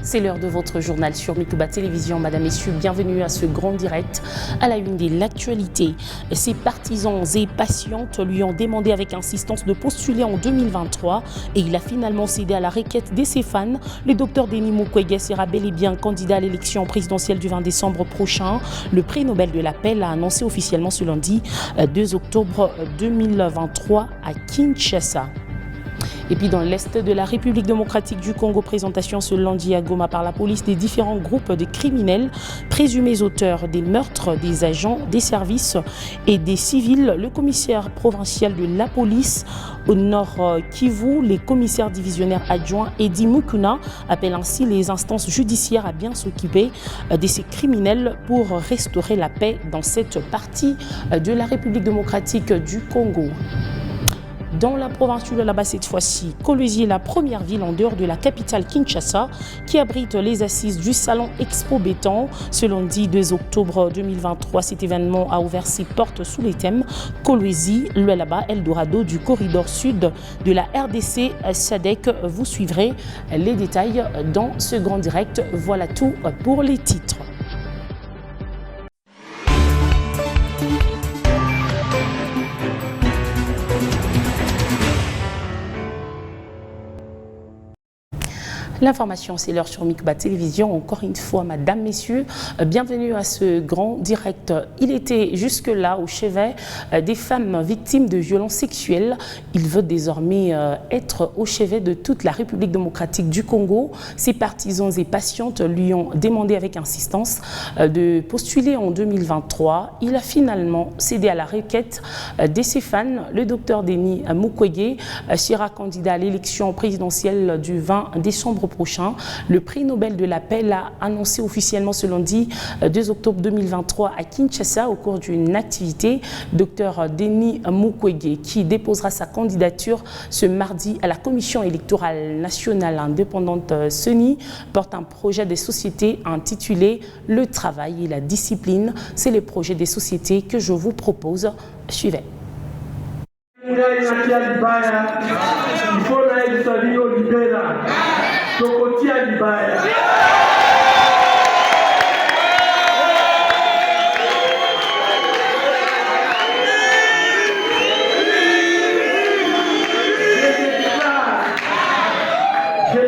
C'est l'heure de votre journal sur Mikuba Télévision. Madame, Messieurs, bienvenue à ce grand direct. À la une de l'actualité, ses partisans et patientes lui ont demandé avec insistance de postuler en 2023 et il a finalement cédé à la requête de ses fans. Le docteur Denis Mukwege sera bel et bien candidat à l'élection présidentielle du 20 décembre prochain. Le prix Nobel de la paix l'a annoncé officiellement ce lundi 2 octobre 2023 à Kinshasa. Et puis dans l'Est de la République démocratique du Congo, présentation ce lundi à Goma par la police des différents groupes de criminels présumés auteurs des meurtres des agents des services et des civils. Le commissaire provincial de la police au Nord Kivu, les commissaires divisionnaires adjoints Edi Mukuna appellent ainsi les instances judiciaires à bien s'occuper de ces criminels pour restaurer la paix dans cette partie de la République démocratique du Congo. Dans la province de là-bas, cette fois-ci, Kolwezi est la première ville en dehors de la capitale Kinshasa qui abrite les assises du salon Expo Béton. Ce lundi 2 octobre 2023, cet événement a ouvert ses portes sous les thèmes Kolwezi, là-bas, Eldorado du corridor sud de la RDC SADC. Vous suivrez les détails dans ce grand direct. Voilà tout pour les titres. L'information, c'est l'heure sur Mikuba Télévision. Encore une fois, Madame, Messieurs, bienvenue à ce grand direct. Il était jusque-là au chevet des femmes victimes de violences sexuelles. Il veut désormais être au chevet de toute la République démocratique du Congo. Ses partisans et patientes lui ont demandé avec insistance de postuler en 2023. Il a finalement cédé à la requête de ses fans. Le docteur Denis Mukwege sera candidat à l'élection présidentielle du 20 décembre prochain. Le prix Nobel de la paix l'a annoncé officiellement ce lundi 2 octobre 2023 à Kinshasa au cours d'une activité. Dr Denis Mukwege, qui déposera sa candidature ce mardi à la Commission électorale nationale indépendante CENI, porte un projet de société intitulé « Le travail et la discipline ». C'est le projet des sociétés que je vous propose. Suivez. Je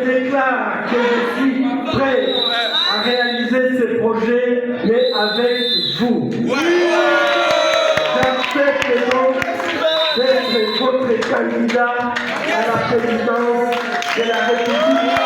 déclare que je suis prêt à réaliser ce projet, mais avec vous. J'accepte donc d'être votre candidat à la présidence de la République.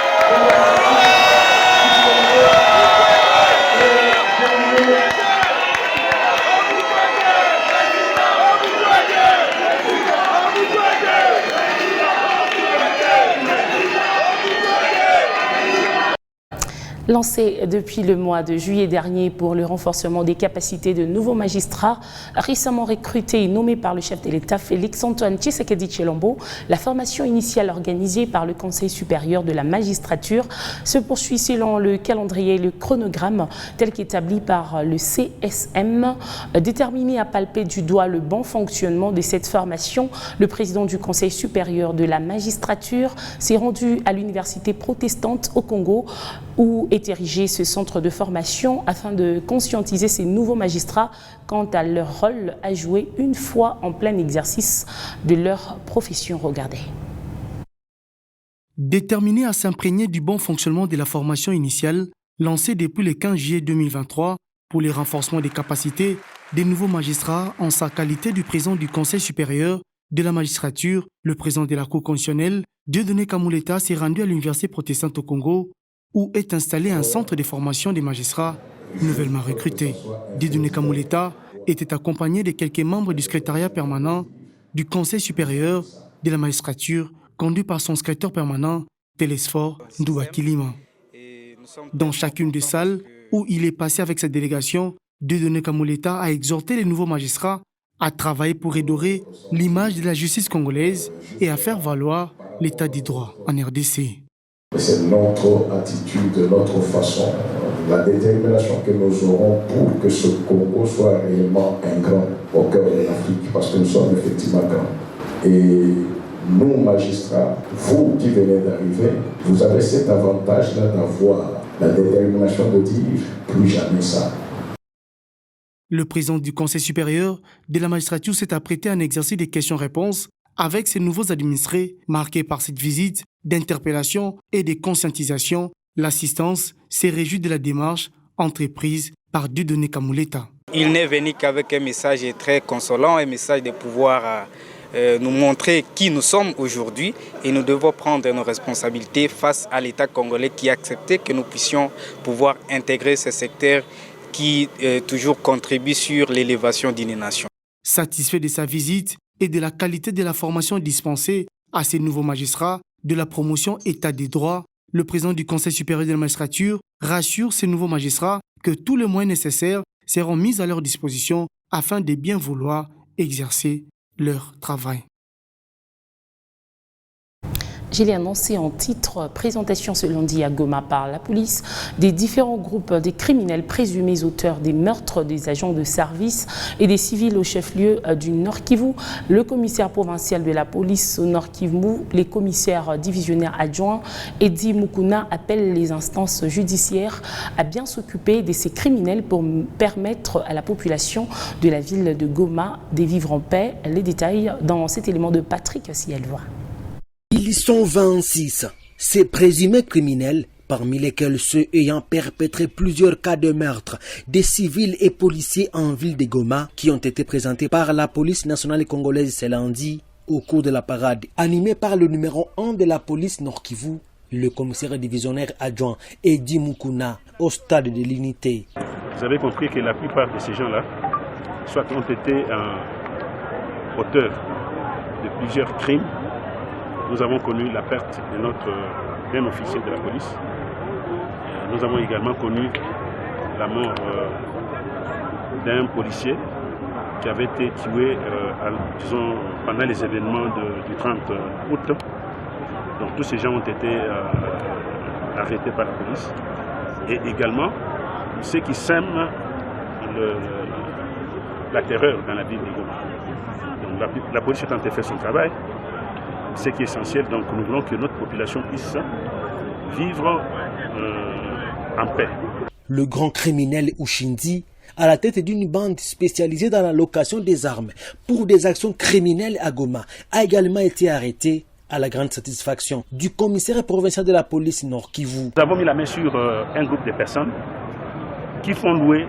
Lancé depuis le mois de juillet dernier pour le renforcement des capacités de nouveaux magistrats récemment recrutés et nommés par le chef de l'État Félix-Antoine Tshisekedi Tshilombo, la formation initiale organisée par le Conseil supérieur de la magistrature se poursuit selon le calendrier et le chronogramme tel qu'établi par le CSM. Déterminé à palper du doigt le bon fonctionnement de cette formation, le président du Conseil supérieur de la magistrature s'est rendu à l'université protestante au Congo où est érigé ce centre de formation afin de conscientiser ces nouveaux magistrats quant à leur rôle à jouer une fois en plein exercice de leur profession. Regardez. Déterminé à s'imprégner du bon fonctionnement de la formation initiale lancée depuis le 15 juillet 2023 pour le renforcement des capacités des nouveaux magistrats en sa qualité du président du Conseil supérieur de la magistrature, le président de la Cour constitutionnelle, Dieudonné Kamuleta, s'est rendu à l'université protestante au Congo où est installé un centre de formation des magistrats nouvellement recrutés. Dieudonné Kamuleta était accompagné de quelques membres du secrétariat permanent du Conseil supérieur de la magistrature, conduit par son secrétaire permanent, Télésphore Ndouakilima. Dans chacune des salles où il est passé avec cette délégation, Dieudonné Kamuleta a exhorté les nouveaux magistrats à travailler pour redorer l'image de la justice congolaise et à faire valoir l'état du droit en RDC. C'est notre attitude, notre façon, la détermination que nous aurons pour que ce Congo soit réellement un grand au cœur de l'Afrique, parce que nous sommes effectivement grands. Et nous, magistrats, vous qui venez d'arriver, vous avez cet avantage-là d'avoir la détermination de dire plus jamais ça. Le président du Conseil supérieur de la magistrature s'est apprêté à un exercice des questions-réponses avec ses nouveaux administrés, marqués par cette visite d'interpellation et de conscientisation. L'assistance s'est réjouie de la démarche entreprise par Dieudonné Kamuleta. Il n'est venu qu'avec un message très consolant, un message de pouvoir nous montrer qui nous sommes aujourd'hui et nous devons prendre nos responsabilités face à l'État congolais qui a accepté que nous puissions pouvoir intégrer ce secteur qui toujours contribue sur l'élévation d'une nation. Satisfait de sa visite et de la qualité de la formation dispensée à ces nouveaux magistrats, de la promotion état des droits, le président du Conseil supérieur de la magistrature rassure ces nouveaux magistrats que tous les moyens nécessaires seront mis à leur disposition afin de bien vouloir exercer leur travail. Je l'ai annoncé en titre, présentation ce lundi à Goma par la police des différents groupes de criminels présumés auteurs des meurtres des agents de service et des civils au chef-lieu du Nord Kivu. Le commissaire provincial de la police au Nord Kivu, les commissaires divisionnaires adjoints Edi Mukuna appellent les instances judiciaires à bien s'occuper de ces criminels pour permettre à la population de la ville de Goma de vivre en paix. Les détails dans cet élément de Patrick Sielva. Ils sont 26, ces présumés criminels, parmi lesquels ceux ayant perpétré plusieurs cas de meurtre des civils et policiers en ville de Goma, qui ont été présentés par la police nationale congolaise ce lundi au cours de la parade animée par le numéro 1 de la police Nord Kivu, le commissaire divisionnaire adjoint Edi Mukuna, au stade de l'unité. Vous avez compris que la plupart de ces gens-là, soit ont été auteurs de plusieurs crimes. Nous avons connu la perte d'un officier de la police. Nous avons également connu la mort d'un policier qui avait été tué pendant les événements du 30 août. Donc tous ces gens ont été arrêtés par la police. Et également ceux qui sèment la terreur dans la ville de Goma. Donc la police est en train de faire son travail. Ce qui est essentiel, donc nous voulons que notre population puisse vivre en paix. Le grand criminel Ushindi, à la tête d'une bande spécialisée dans la location des armes pour des actions criminelles à Goma, a également été arrêté à la grande satisfaction du commissaire provincial de la police Nord Kivu. Nous avons mis la main sur un groupe de personnes qui font louer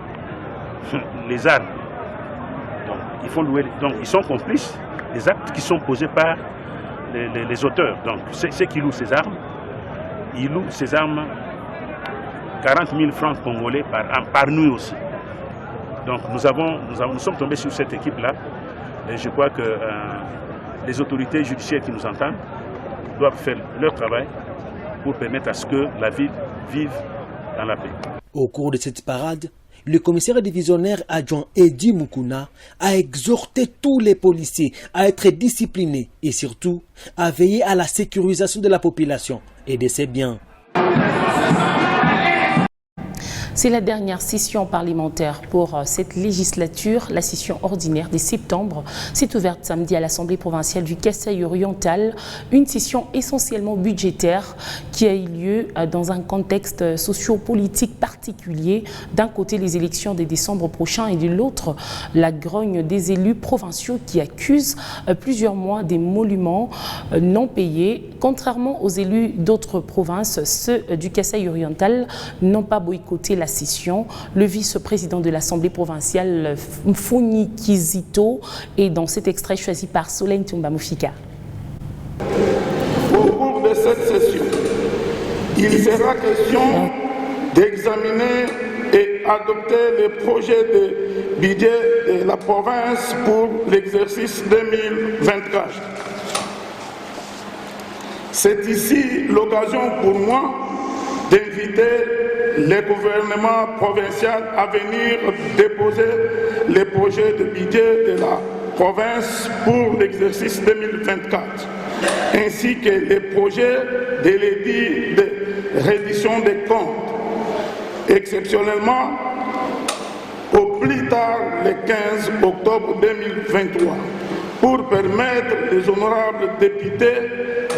les armes. Donc ils sont complices des actes qui sont posés par les auteurs. Donc ceux qui louent ces armes, ils louent ces armes 40 000 francs congolais par nuit aussi. Donc nous sommes tombés sur cette équipe-là et je crois que les autorités judiciaires qui nous entendent doivent faire leur travail pour permettre à ce que la ville vive dans la paix. Au cours de cette parade, le commissaire divisionnaire adjoint Edi Mukuna a exhorté tous les policiers à être disciplinés et surtout à veiller à la sécurisation de la population et de ses biens. C'est la dernière session parlementaire pour cette législature. La session ordinaire de septembre s'est ouverte samedi à l'Assemblée provinciale du Kasaï-Oriental. Une session essentiellement budgétaire qui a eu lieu dans un contexte socio-politique particulier. D'un côté, les élections de décembre prochain et de l'autre, la grogne des élus provinciaux qui accusent plusieurs mois d'émoluments non payés. Contrairement aux élus d'autres provinces, ceux du Kasaï-Oriental n'ont pas boycotté la session. Le vice-président de l'Assemblée provinciale, Mfuni Kizito, est dans cet extrait choisi par Solène Toumba-Moufika. Au cours de cette session, il sera question d'examiner et adopter le projet de budget de la province pour l'exercice 2024. C'est ici l'occasion pour moi d'inviter le gouvernement provincial à venir déposer les projets de budget de la province pour l'exercice 2024, ainsi que les projets de l'édit de reddition des comptes, exceptionnellement au plus tard le 15 octobre 2023, pour permettre aux honorables députés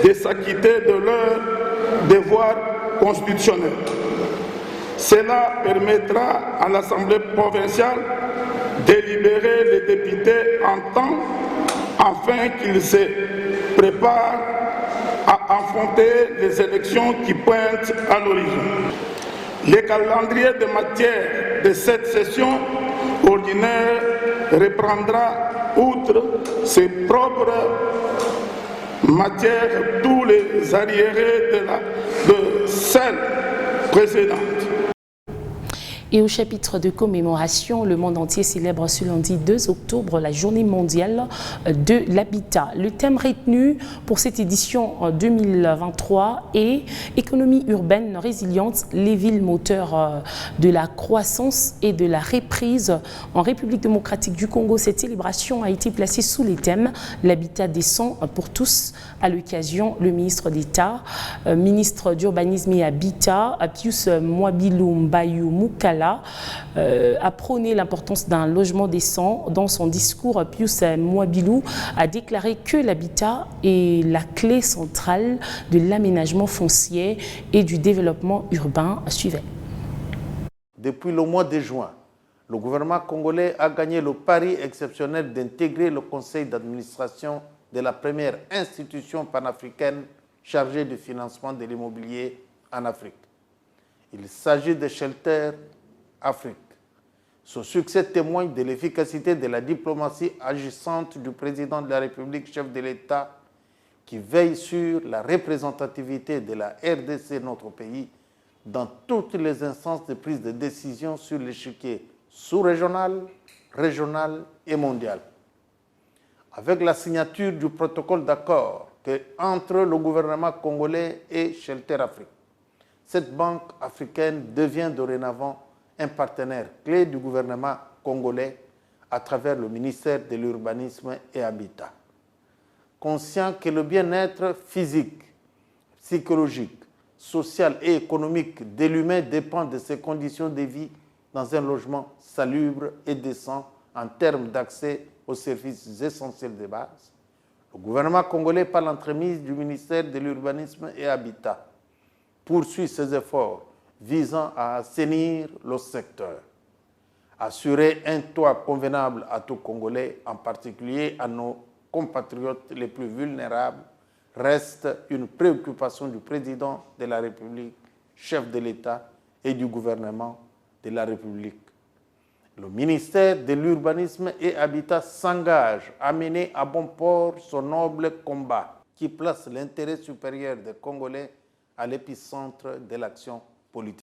de s'acquitter de leurs devoirs constitutionnels. Cela permettra à l'Assemblée provinciale de libérer les députés en temps afin qu'ils se préparent à affronter les élections qui pointent à l'horizon. Le calendrier de matière de cette session ordinaire reprendra, outre ses propres matières, tous les arriérés de celle précédente. Et au chapitre de commémoration, le monde entier célèbre ce lundi 2 octobre la journée mondiale de l'habitat. Le thème retenu pour cette édition 2023 est économie urbaine résiliente, les villes moteurs de la croissance et de la reprise. En République démocratique du Congo, cette célébration a été placée sous les thèmes l'habitat décent pour tous. À l'occasion, le ministre d'État, ministre d'Urbanisme et Habitat, Pius Mwabilou Mbayou Mukala, a prôné l'importance d'un logement décent. Dans son discours, Pius Mwabilou a déclaré que l'habitat est la clé centrale de l'aménagement foncier et du développement urbain. Suivez. Depuis le mois de juin, le gouvernement congolais a gagné le pari exceptionnel d'intégrer le conseil d'administration de la première institution panafricaine chargée du financement de l'immobilier en Afrique. Il s'agit de Shelter Afrique. Ce succès témoigne de l'efficacité de la diplomatie agissante du président de la République, chef de l'État, qui veille sur la représentativité de la RDC, notre pays, dans toutes les instances de prise de décision sur l'échiquier sous-régional, régional et mondial. Avec la signature du protocole d'accord entre le gouvernement congolais et Shelter Afrique, cette banque africaine devient dorénavant un partenaire clé du gouvernement congolais à travers le ministère de l'Urbanisme et Habitat. Conscient que le bien-être physique, psychologique, social et économique de l'humain dépend de ses conditions de vie dans un logement salubre et décent en termes d'accès aux services essentiels de base, le gouvernement congolais, par l'entremise du ministère de l'Urbanisme et Habitat, poursuit ses efforts visant à assainir le secteur. Assurer un toit convenable à tout Congolais, en particulier à nos compatriotes les plus vulnérables, reste une préoccupation du président de la République, chef de l'État et du gouvernement de la République. Le ministère de l'Urbanisme et Habitat s'engage à mener à bon port son noble combat qui place l'intérêt supérieur des Congolais à l'épicentre de l'action politique.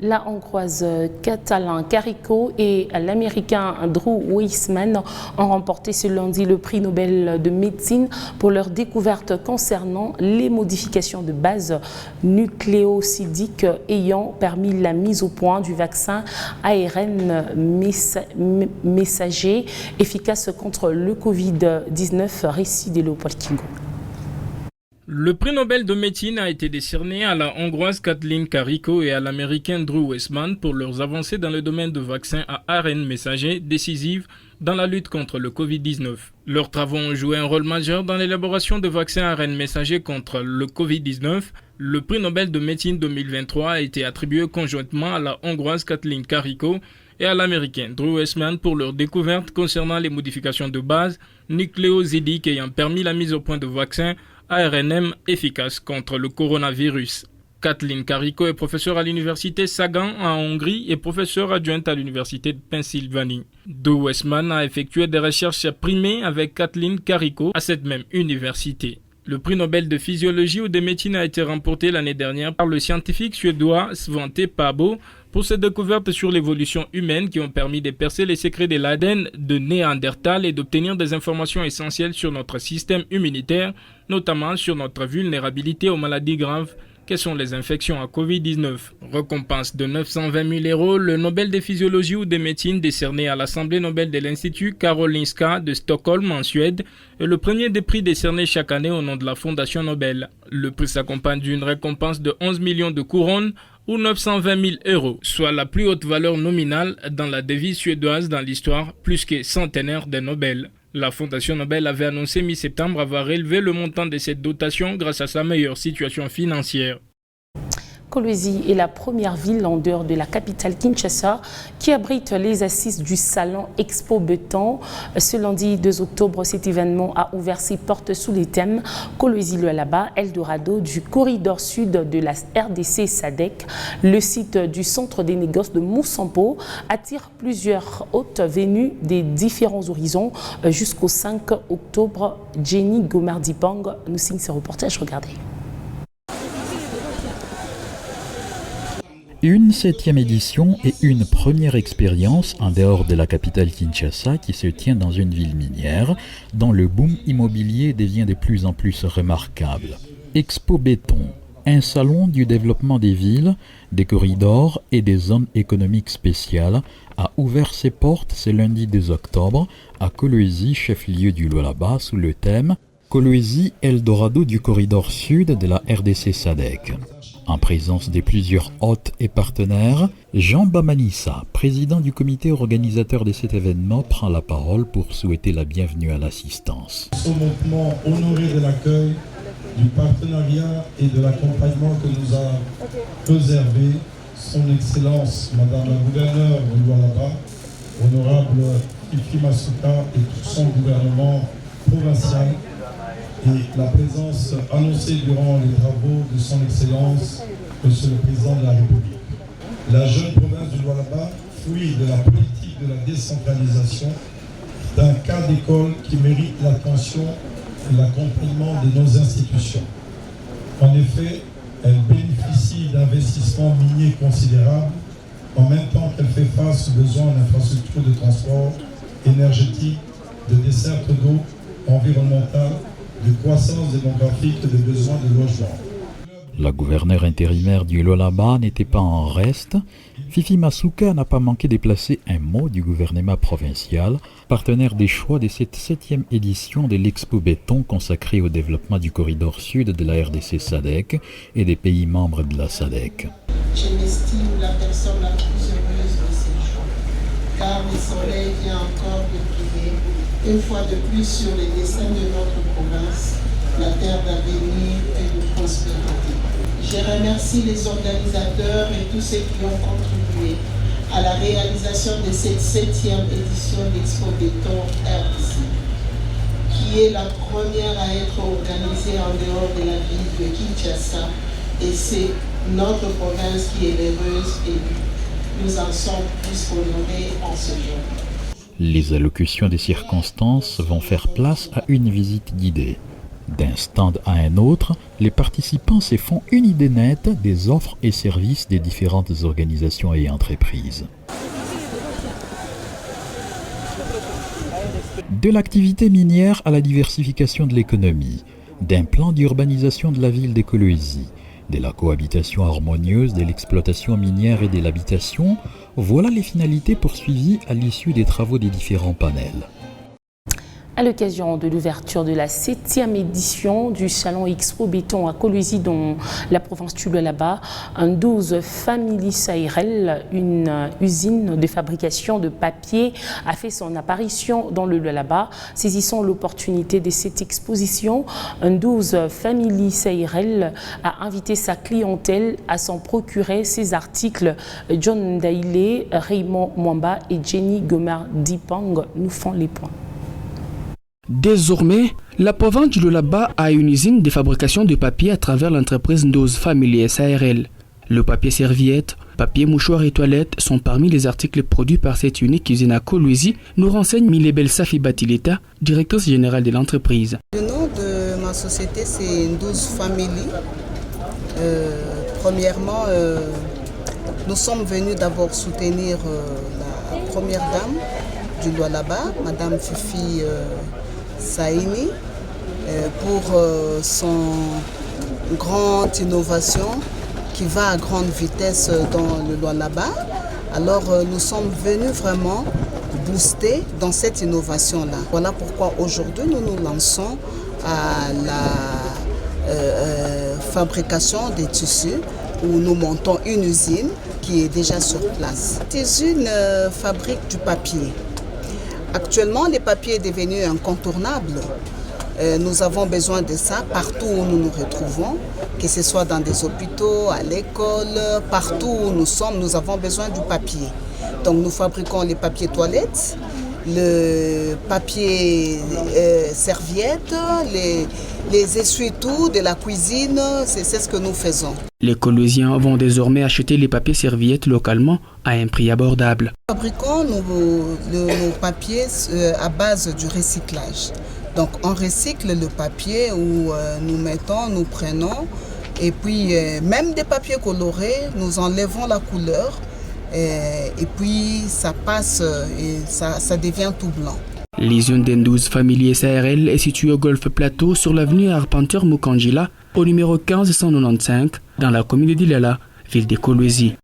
La Hongroise Katalin Karikó et l'Américain Drew Weissman ont remporté ce lundi le prix Nobel de médecine pour leur découverte concernant les modifications de base nucléosidiques ayant permis la mise au point du vaccin ARN messager efficace contre le Covid-19. Récit de Léopold Kingo. Le prix Nobel de médecine a été décerné à la Hongroise Katalin Karikó et à l'Américain Drew Weissman pour leurs avancées dans le domaine de vaccins à ARN messager décisives dans la lutte contre le Covid-19. Leurs travaux ont joué un rôle majeur dans l'élaboration de vaccins ARN messager contre le Covid-19. Le prix Nobel de médecine 2023 a été attribué conjointement à la Hongroise Katalin Karikó et à l'Américain Drew Weissman pour leur découverte concernant les modifications de base nucléosidiques ayant permis la mise au point de vaccins ARNM efficace contre le coronavirus. Katalin Karikó est professeure à l'université Sagan en Hongrie et professeure adjointe à l'université de Pennsylvanie. Drew Weissman a effectué des recherches primées avec Katalin Karikó à cette même université. Le prix Nobel de physiologie ou de médecine a été remporté l'année dernière par le scientifique suédois Svante Pääbo pour ses découvertes sur l'évolution humaine qui ont permis de percer les secrets de l'ADN de Néandertal et d'obtenir des informations essentielles sur notre système immunitaire, notamment sur notre vulnérabilité aux maladies graves que sont les infections à Covid-19. Récompense de 920 000 €, le Nobel de physiologie ou de médecine décerné à l'Assemblée Nobel de l'Institut Karolinska de Stockholm en Suède est le premier des prix décernés chaque année au nom de la Fondation Nobel. Le prix s'accompagne d'une récompense de 11 millions de couronnes ou 920 000 €, soit la plus haute valeur nominale dans la devise suédoise dans l'histoire, plus que centenaire des Nobel. La Fondation Nobel avait annoncé mi-septembre avoir élevé le montant de cette dotation grâce à sa meilleure situation financière. Kolwezi est la première ville en dehors de la capitale Kinshasa qui abrite les assises du salon Expo Béton. Ce lundi 2 octobre, cet événement a ouvert ses portes sous les thèmes Kolwezi-Lualaba, Eldorado du corridor sud de la RDC SADC. Le site du centre des négoces de Moussampo attire plusieurs hôtes venus des différents horizons jusqu'au 5 octobre. Jenny Gomar-Dipang nous signe ce reportage. Regardez. Une 7e édition et une première expérience en dehors de la capitale Kinshasa qui se tient dans une ville minière dont le boom immobilier devient de plus en plus remarquable. Expo Béton, un salon du développement des villes, des corridors et des zones économiques spéciales, a ouvert ses portes ce lundi 2 octobre à Kolwezi, chef-lieu du Lualaba, sous le thème Kolwezi Eldorado du corridor sud de la RDC SADC. En présence de plusieurs hôtes et partenaires, Jean Bamanissa, président du comité organisateur de cet événement, prend la parole pour souhaiter la bienvenue à l'assistance. Nous sommes hautement honorés de l'accueil, du partenariat et de l'accompagnement que nous a réservé son Excellence, Madame la gouverneure de Lualaba, honorable Fifi Masuka et tout son gouvernement provincial, et la présence annoncée durant les travaux de son Excellence, Monsieur le Président de la République. La jeune province du Lualaba, fruit de la politique de la décentralisation, d'un cas d'école qui mérite l'attention et l'accompagnement de nos institutions. En effet, elle bénéficie d'investissements miniers considérables, en même temps qu'elle fait face aux besoins d'infrastructures de transport énergétique, de desserte d'eau, environnementale, de croissance démographique et de besoins de logement. La gouverneure intérimaire du Lualaba n'était pas en reste. Fifi Masuka n'a pas manqué de placer un mot du gouvernement provincial, partenaire des choix de cette 7e édition de l'Expo Béton consacrée au développement du corridor sud de la RDC SADC et des pays membres de la SADC. Je m'estime la personne la plus heureuse de ces jours, car le soleil vient encore de briller une fois de plus sur les destins de notre province, la terre d'avenir et de prospérité. Je remercie les organisateurs et tous ceux qui ont contribué à la réalisation de cette 7e édition d'Expo Béton RDC, qui est la première à être organisée en dehors de la ville de Kinshasa, et c'est notre province qui est l'heureuse et nous en sommes plus honorés en ce jour. Les allocutions des circonstances vont faire place à une visite guidée. D'un stand à un autre, les participants se font une idée nette des offres et services des différentes organisations et entreprises. De l'activité minière à la diversification de l'économie, d'un plan d'urbanisation de la ville de Kolwezi, de la cohabitation harmonieuse de l'exploitation minière et de l'habitation, voilà les finalités poursuivies à l'issue des travaux des différents panels. À l'occasion de l'ouverture de la 7e édition du salon Expo Béton à Kolwezi, dans la province du Lualaba, un 12 Family Sairel, une usine de fabrication de papier, a fait son apparition dans le Lualaba. Saisissant l'opportunité de cette exposition, un 12 Family Sairel a invité sa clientèle à s'en procurer ses articles. John Daile, Raymond Mwamba et Jenny Gomar-Dipang nous font les points. Désormais, la province du Lualaba a une usine de fabrication de papier à travers l'entreprise Ndose Family SARL. Le papier serviette, papier mouchoir et toilettes sont parmi les articles produits par cette unique usine à Kolwezi, nous renseigne Milebel Safi Batileta, directrice générale de l'entreprise. Le nom de ma société c'est Ndose Family. Premièrement, nous sommes venus d'abord soutenir la première dame du Lualaba, Madame Fifi Saini, pour son grande innovation qui va à grande vitesse dans le Lualaba. Alors nous sommes venus vraiment booster dans cette innovation-là. Voilà pourquoi aujourd'hui nous nous lançons à la fabrication des tissus où nous montons une usine qui est déjà sur place. Cette usine fabrique du papier. Actuellement, le papier est devenu incontournable. Nous avons besoin de ça partout où nous nous retrouvons, que ce soit dans des hôpitaux, à l'école, partout où nous sommes, nous avons besoin du papier. Donc nous fabriquons les papiers toilettes, le papier serviette, les essuie-tout de la cuisine, c'est ce que nous faisons. Les Colossiens vont désormais acheter les papiers serviettes localement à un prix abordable. Nous fabriquons nos papiers à base du recyclage. Donc on recycle le papier où nous prenons et puis même des papiers colorés, nous enlevons la couleur et puis ça passe et ça devient tout blanc. L'usine d'Endouze Family SARL est située au Golfe Plateau sur l'avenue Arpenteur Mukangila au numéro 1595 dans la commune de Dilala, ville de Kolwezi.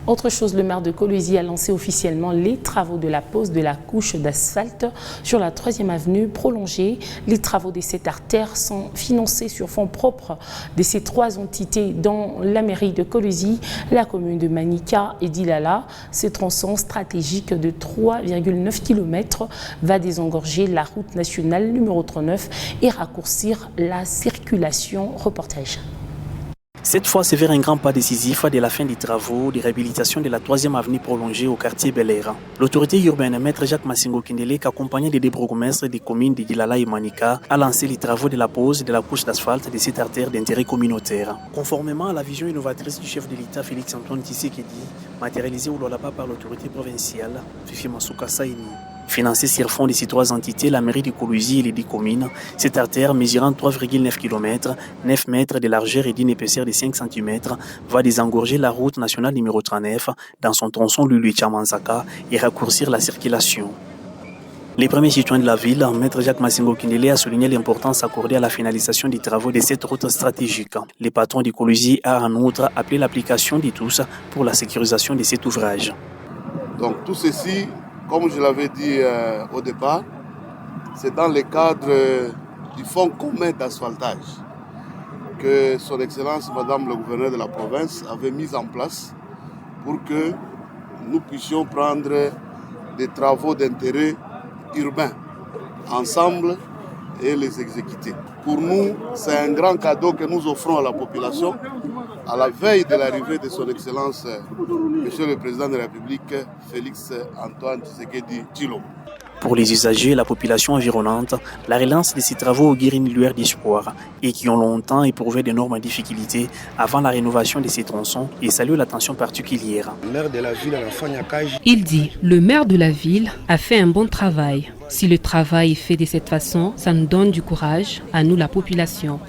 Autre chose, le maire de Kolwezi a lancé officiellement les travaux de la pose de la couche d'asphalte sur la 3e avenue prolongée. Les travaux de cette artère sont financés sur fonds propres de ces 3 entités dont la mairie de Kolwezi, la commune de Manika et Dilala. Ce tronçon stratégique de 3,9 km va désengorger la route nationale numéro 39 et raccourcir la circulation. Reportage. Cette fois, c'est vers un grand pas décisif de la fin des travaux de réhabilitation de la 3e avenue prolongée au quartier Bel Air. L'autorité urbaine, maître Jacques Massingo Kindele, accompagné des bourgmestres des communes de Dilala et Manika, a lancé les travaux de la pose de la couche d'asphalte de cette artère d'intérêt communautaire. Conformément à la vision innovatrice du chef de l'État Félix Antoine Tshisekedi, matérialisée au Lualaba par l'autorité provinciale, Fifi Masuka Saini. Financée sur fond de ces 3 entités, la mairie de Kolwezi et les 10 communes, cette artère mesurant 3,9 km, 9 mètres de largeur et d'une épaisseur de 5 cm, va désengorger la route nationale numéro 39 dans son tronçon Lulu-Tchamanzaka et raccourcir la circulation. Les premiers citoyens de la ville, maître Jacques Massingo Kindele, a souligné l'importance accordée à la finalisation des travaux de cette route stratégique. Les patrons de Kolwezi a en outre appelé l'application de tous pour la sécurisation de cet ouvrage. Donc tout ceci, comme je l'avais dit au départ, c'est dans le cadre du fonds commun d'asphaltage que son Excellence Madame le gouverneur de la province avait mis en place pour que nous puissions prendre des travaux d'intérêt urbain ensemble et les exécuter. Pour nous, c'est un grand cadeau que nous offrons à la population à la veille de l'arrivée de son Excellence Monsieur le Président de la République, Félix Antoine Tshisekedi Tshilombo. Pour les usagers et la population environnante, la relance de ces travaux augure une lueur d'espoir et qui ont longtemps éprouvé d'énormes difficultés avant la rénovation de ces tronçons et salue l'attention particulière. Il dit, le maire de la ville a fait un bon travail. Si le travail est fait de cette façon, ça nous donne du courage à nous, la population.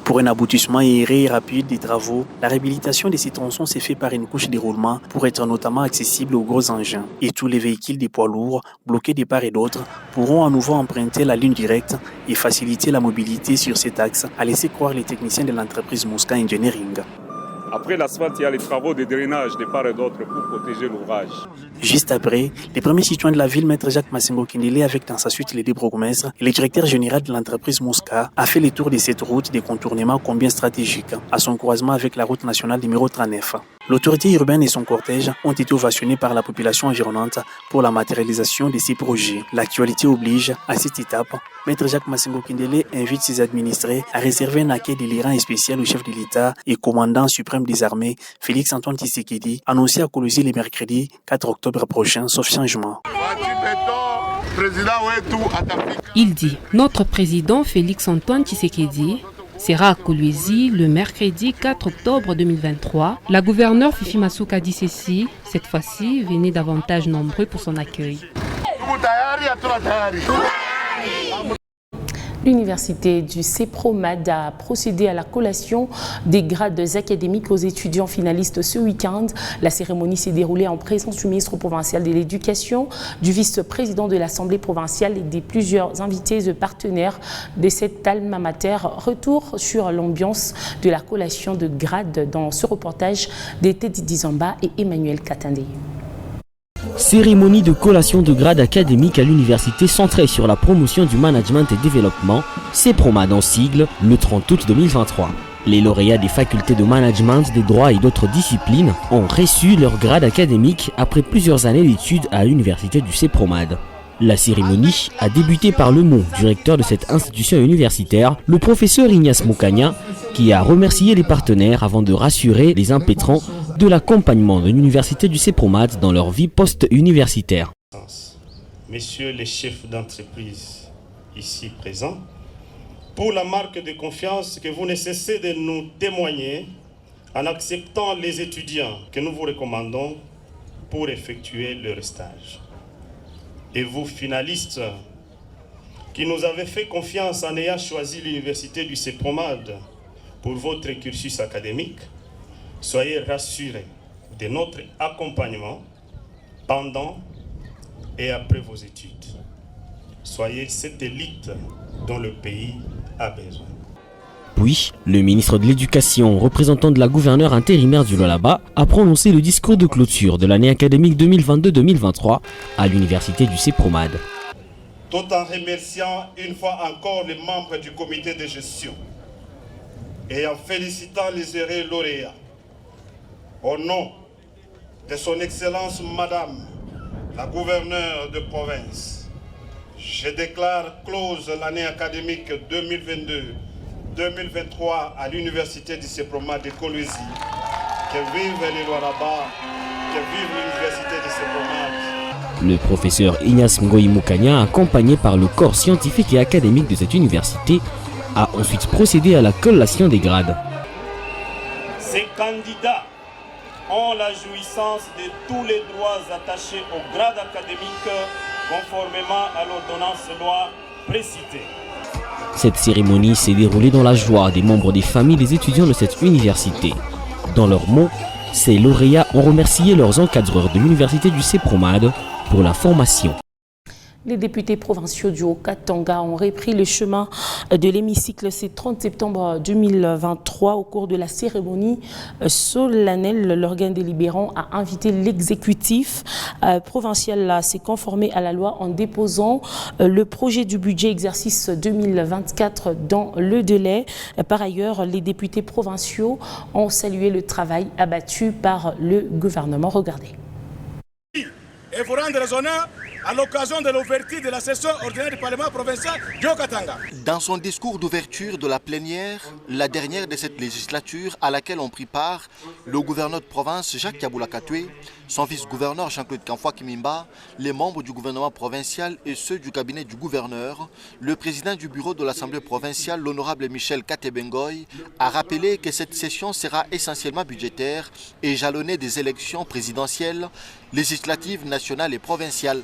Pour un aboutissement aéré et rapide des travaux, la réhabilitation de ces tronçons s'est faite par une couche de roulement pour être notamment accessible aux gros engins. Et tous les véhicules des poids lourds, bloqués de part et d'autre, pourront à nouveau emprunter la ligne directe et faciliter la mobilité sur cet axe, a laissé croire les techniciens de l'entreprise Mouska Engineering. Après l'asphalte, il y a les travaux de drainage de part et d'autre pour protéger l'ouvrage. Juste après, les premiers citoyens de la ville, maître Jacques Massingo Kindele, avec dans sa suite les 2 bourgmestres et le directeur général de l'entreprise Mouska, a fait le tour de cette route des contournements combien stratégiques, à son croisement avec la route nationale numéro 39. L'autorité urbaine et son cortège ont été ovationnés par la population environnante pour la matérialisation de ces projets. L'actualité oblige, à cette étape, maître Jacques Massingo Kindele invite ses administrés à réserver un accueil délirant spécial au chef de l'État et commandant suprême des armées, Félix Antoine Tshisekedi, annoncé à Kolwezi le mercredi 4 octobre prochain, sauf changement. Il dit, notre président Félix Antoine Tshisekedi sera à Kolwezi le mercredi 4 octobre 2023. La gouverneure Fifi Masuka dit ceci, cette fois-ci, venez davantage nombreux pour son accueil. L'université du CEPROMAD a procédé à la collation des grades académiques aux étudiants finalistes ce week-end. La cérémonie s'est déroulée en présence du ministre provincial de l'Éducation, du vice-président de l'Assemblée provinciale et des plusieurs invités et partenaires de cette alma mater. Retour sur l'ambiance de la collation de grades dans ce reportage de Teddy Dizamba et Emmanuel Katande. Cérémonie de collation de grade académique à l'université centrée sur la promotion du management et développement, CEPROMAD en sigle, le 30 août 2023. Les lauréats des facultés de management, des droits et d'autres disciplines ont reçu leur grade académique après plusieurs années d'études à l'université du CEPROMAD. La cérémonie a débuté par le mot du recteur de cette institution universitaire, le professeur Ignace Moukania, qui a remercié les partenaires avant de rassurer les impétrants de l'accompagnement de l'université du CEPROMAD dans leur vie post-universitaire. Messieurs les chefs d'entreprise ici présents, pour la marque de confiance que vous ne cessez de nous témoigner en acceptant les étudiants que nous vous recommandons pour effectuer leur stage. Et vous, finalistes, qui nous avez fait confiance en ayant choisi l'université du CEPROMAD pour votre cursus académique, soyez rassurés de notre accompagnement pendant et après vos études. Soyez cette élite dont le pays a besoin. Puis, le ministre de l'Éducation, représentant de la gouverneure intérimaire du Lualaba, a prononcé le discours de clôture de l'année académique 2022-2023 à l'université du CEPROMAD. Tout en remerciant une fois encore les membres du comité de gestion et en félicitant les heureux lauréats, au nom de son Excellence Madame la gouverneure de province, je déclare close l'année académique 2022-2023 à l'université du CEPROMAD de Kolwezi. Que vive les Lualaba, que vive l'université du CEPROMAD. Le professeur Ignace Ngoyi Moukania, accompagné par le corps scientifique et académique de cette université, a ensuite procédé à la collation des grades. Ces candidats ont la jouissance de tous les droits attachés au grade académique conformément à l'ordonnance loi précitée. Cette cérémonie s'est déroulée dans la joie des membres des familles des étudiants de cette université. Dans leurs mots, ces lauréats ont remercié leurs encadreurs de l'université du CEPROMAD pour la formation. Les députés provinciaux du Haut-Katanga ont repris le chemin de l'hémicycle ce 30 septembre 2023 au cours de la cérémonie solennelle. L'organe délibérant a invité l'exécutif provincial à se conformer à la loi en déposant le projet du budget exercice 2024 dans le délai. Par ailleurs, les députés provinciaux ont salué le travail abattu par le gouvernement. Regardez. Et vous rendre raisonnable à l'occasion de l'ouverture de la session ordinaire du Parlement provincial du Haut-Katanga. Dans son discours d'ouverture de la plénière, la dernière de cette législature à laquelle ont pris part le gouverneur de province Jacques Yaboula-Katoué, son vice-gouverneur Jean-Claude Kamfwa Kimimba, les membres du gouvernement provincial et ceux du cabinet du gouverneur, le président du bureau de l'Assemblée provinciale, l'honorable Michel Katebengoy, a rappelé que cette session sera essentiellement budgétaire et jalonnée des élections présidentielles, législatives, nationales et provinciales.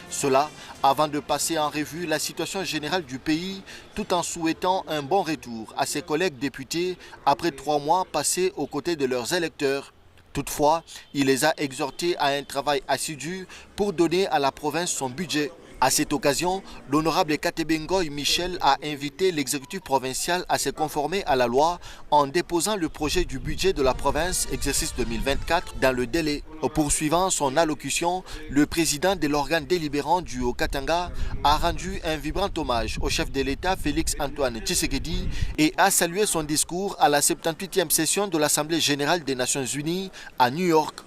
Cela avant de passer en revue la situation générale du pays tout en souhaitant un bon retour à ses collègues députés après 3 mois passés aux côtés de leurs électeurs. Toutefois, il les a exhortés à un travail assidu pour donner à la province son budget. À cette occasion, l'honorable Katebengoy Michel a invité l'exécutif provincial à se conformer à la loi en déposant le projet du budget de la province exercice 2024 dans le délai. Poursuivant son allocution, le président de l'organe délibérant du Haut-Katanga a rendu un vibrant hommage au chef de l'État Félix Antoine Tshisekedi et a salué son discours à la 78e session de l'Assemblée générale des Nations unies à New York.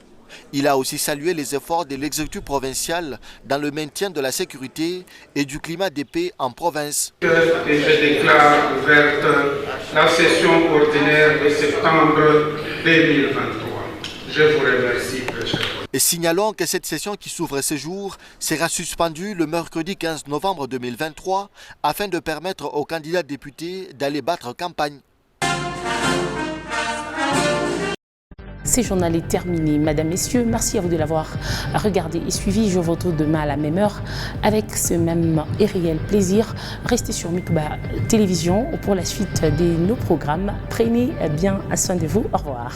Il a aussi salué les efforts de l'exécutif provincial dans le maintien de la sécurité et du climat de paix en province. Et je déclare ouverte la session ordinaire de septembre 2023. Je vous remercie. Et signalons que cette session qui s'ouvre ce jour sera suspendue le mercredi 15 novembre 2023 afin de permettre aux candidats députés d'aller battre campagne. Ce journal est terminé. Madame, Messieurs, merci à vous de l'avoir regardé et suivi. Je vous retrouve demain à la même heure avec ce même et réel plaisir. Restez sur Mikuba Télévision pour la suite de nos programmes. Prenez bien soin de vous. Au revoir.